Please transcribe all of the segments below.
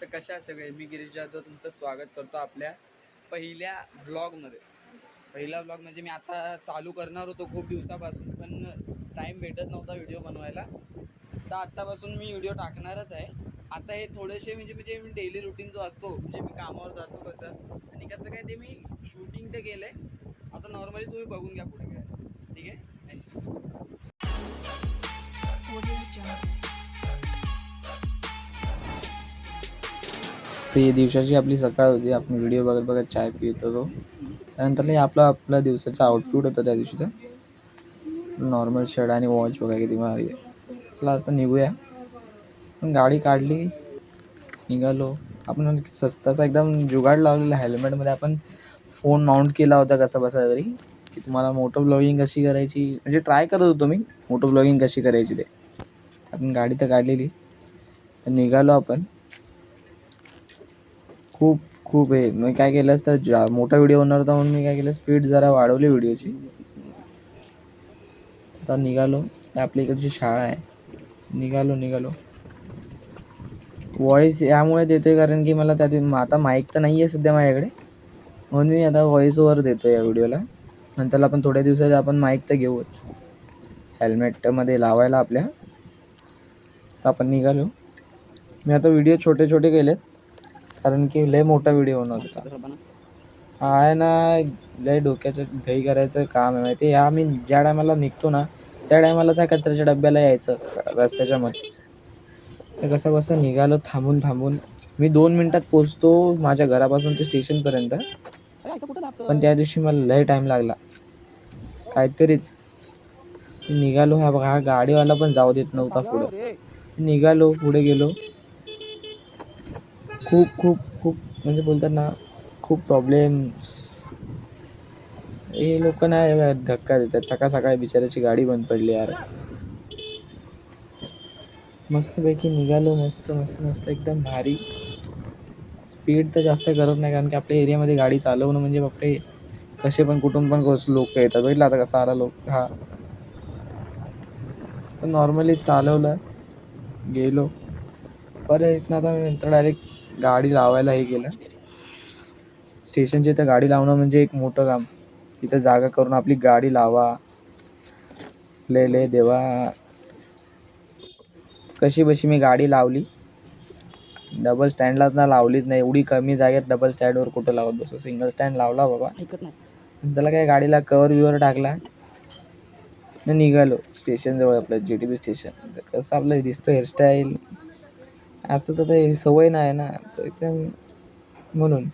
तर कशा आहात सगळे? मी गिरीश जाधव तुमचं स्वागत करतो आपल्या पहिल्या ब्लॉगमध्ये. पहिला ब्लॉग म्हणजे मी आता चालू करणार होतो खूप दिवसापासून, पण टाईम भेटत नव्हता व्हिडिओ बनवायला. तर आत्तापासून मी व्हिडिओ टाकणारच आहे. आता हे थोडेसे म्हणजे मी डेली रुटीन जो असतो, म्हणजे मी कामावर जातो कसं आणि कसं काय ते मी शूटिंग ते केलं आहे. आता नॉर्मली तुम्ही बघून घ्या पुढे काय. ठीक आहे, थँक्यू. तर ही दिवसाची आपली सकाळ होती. आपण व्हिडिओ बघत बघत चाय पित होतो. त्यानंतर आपला दिवसाचा आउटफिट होता त्या दिवशीचा. नॉर्मल शर्ट आणि वॉच बघा किती भारी आहे. चला आता निघूया. पण गाडी काढली, निघालो. आपण स्वस्ताचा एकदम जुगाड लावलेला. हेल्मेटमध्ये आपण फोन माउंट केला होता कसा बसा तरी, की तुम्हाला मोटो ब्लॉगिंग कशी करायची म्हणजे ट्राय करत होतो मी मोटो ब्लॉगिंग कशी करायची ते. आपण गाडी तर काढलेली. तर निघालो आपण. खूप आहे. मी काय केलं असतं, मोठा व्हिडिओ होणार होता म्हणून मी काय केलं, स्पीड जरा वाढवली व्हिडिओची. आता निघालो. आपल्या इकडची शाळा आहे. निघालो. व्हॉइस यामुळे देतोय कारण की मला त्यात आता माईक तर नाही आहे सध्या माझ्याकडे, म्हणून मी आता व्हॉइस ओव्हर देतो या व्हिडिओला. नंतर आपण थोड्या दिवसात आपण माईक तर घेऊच हेल्मेटमध्ये लावायला आपल्या. तर आपण निघालो. मी आता व्हिडिओ छोटे केलेत कारण की लय मोठा व्हिडिओ होणार होता. आहे ना, लय डोक्याचं दही करायचं काम आहे माहिती. मी ज्या टायमाला निघतो ना, त्या टायमाला त्या कचऱ्याच्या डब्याला यायचं असतं रस्त्याच्या मध्येच. तर कसं बसं निघालो थांबून. मी 2 मिनिटात पोचतो माझ्या घरापासून ते स्टेशनपर्यंत. पण त्या दिवशी मला लय टाईम लागला काहीतरीच. निघालो. हा गाडीवाला पण जाऊ देत नव्हता पुढं. निघालो, पुढे गेलो. खूप म्हणजे बोलतात ना, खूप प्रॉब्लेम्स. हे लोक नाही धक्का देतात. सकाळी बिचाराची गाडी बंद पडली यार. मस्तपैकी निघालो. मस्त एकदम भारी. स्पीड तर जास्त करत नाही कारण की आपल्या एरियामध्ये गाडी चालवणं म्हणजे बापरे, कसे पण कुठून पण लोक येतात. बघितलं आता कसा आला लोक. हा तर नॉर्मली चालवलं, गेलो. परत इथनं आता नंतर डायरेक्ट गाडी लावायला हे केलं. स्टेशनच्या इथं गाडी लावणं म्हणजे एक मोठं काम. इथं जागा करून आपली गाडी लावा. लय देवा. कशी बशी मी गाडी लावली. डबल स्टँडला ना लावलीच नाही. एवढी कमी जागेत डबल स्टँडवर कुठं लावत बसू. सिंगल स्टँड लावला बाबा. त्याला काय गाडीला कवर बिवर टाकला. निघालो स्टेशनजवळ आपलं GTB स्टेशन. तर कसं आपलं दिसतो हेअरस्टाईल असं तर सवय नाही ना, तर एकदम म्हणून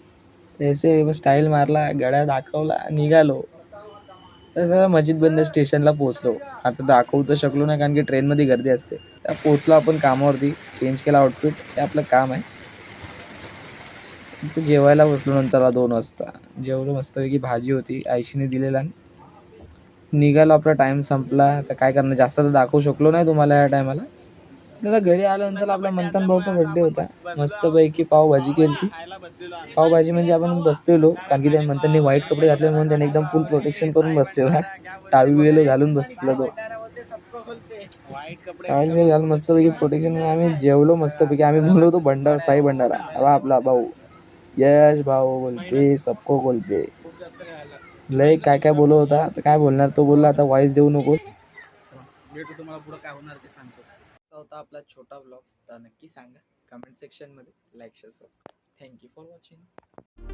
त्याचे स्टाईल मारला, गळ्या दाखवला, निघालो. तर मस्जिद बंद स्टेशनला पोहोचलो. आता दाखवू तर शकलो नाही कारण की ट्रेनमध्ये गर्दी असते. त्या पोहोचलो आपण कामावरती. चेंज केला आउटफिट. ते आपलं काम आहे. तर जेवायला बसलो नंतर 2 वाजता. जेवलो मस्तपैकी. भाजी होती आयशीने दिलेला. निघालो. आपला टाइम संपला. तर काय करणार, जास्त तर दाखवू शकलो नाही तुम्हाला या टायमाला. आता घरी आल्यानंतर आपला मंथन भाऊचा बर्थडे होता. मस्तपैकी पावभाजी केली. पावभाजी म्हणजे आपण बसलेलो कारण की त्या मंथनने व्हाईट कपडे घातले म्हणून त्याने एकदम फुल प्रोटेक्शन करून बसलेला. टाळी बिळी घालून बसलेला तो. टाळी बिळी घालून मस्तपैकी प्रोटेक्शन. आम्ही जेवलो मस्तपैकी. आम्ही बोलवतो साई भंडारा. आपला भाऊ यश भाऊ बोलते सबको बोलते. लय काय बोलत होता. तर काय बोलणार तो. बोलला आता व्हॉइस देऊ नको. भेटू तुम्हाला पुढे काय होणार ते सांगतोच. असा होता आपला छोटा ब्लॉग. तर नक्की सांगा कमेंट सेक्शनमध्ये. Like share subscribe. Thank you for watching.